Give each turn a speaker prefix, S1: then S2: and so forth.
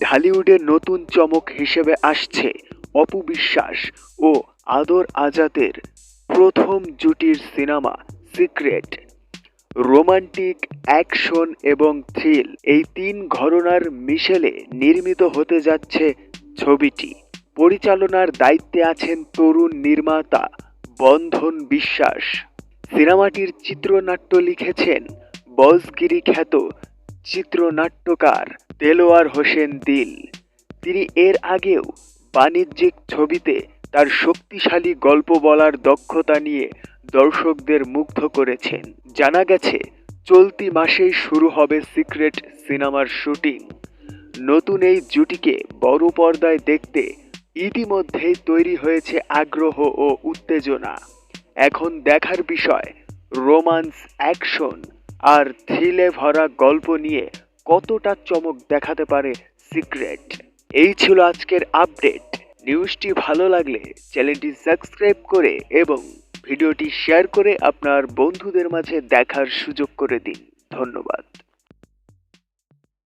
S1: ঢালিউডের নতুন চমক হিসেবে আসছে অপু বিশ্বাস ও আদর আজাদের প্রথম জুটির সিনেমা সিক্রেট। রোমান্টিক, অ্যাকশন এবং থ্রিল এই তিন ঘরানার মিশেলে নির্মিত হতে যাচ্ছে ছবিটি। পরিচালনার দায়িত্বে আছেন তরুণ নির্মাতা বন্ধন বিশ্বাস। সিনেমাটির চিত্রনাট্য লিখেছেন বজগিরি খ্যাত চিত্রনাট্যকার দেলোয়ার হোসেন দিল। তিনি এর আগেও বাণিজ্যিক ছবিতে তার শক্তিশালী গল্প বলার দক্ষতা নিয়ে দর্শকদের মুগ্ধ করেছেন। জানা গেছে চলতি মাসেই শুরু হবে সিক্রেট সিনেমার শুটিং। নতুন এই জুটিকে বড় পর্দায় দেখতে ইতিমধ্যেই তৈরি হয়েছে আগ্রহ ও উত্তেজনা। এখন দেখার বিষয় রোমান্স, অ্যাকশন আর থ্রিলে ভরা গল্প নিয়ে কতটা চমক দেখাতে পারে সিক্রেট। এই ছিল আজকের আপডেট। নিউজটি ভালো লাগলে চ্যানেলটি সাবস্ক্রাইব করে এবং ভিডিওটি শেয়ার করে আপনার বন্ধুদের মাঝে দেখার সুযোগ করে দিন। ধন্যবাদ।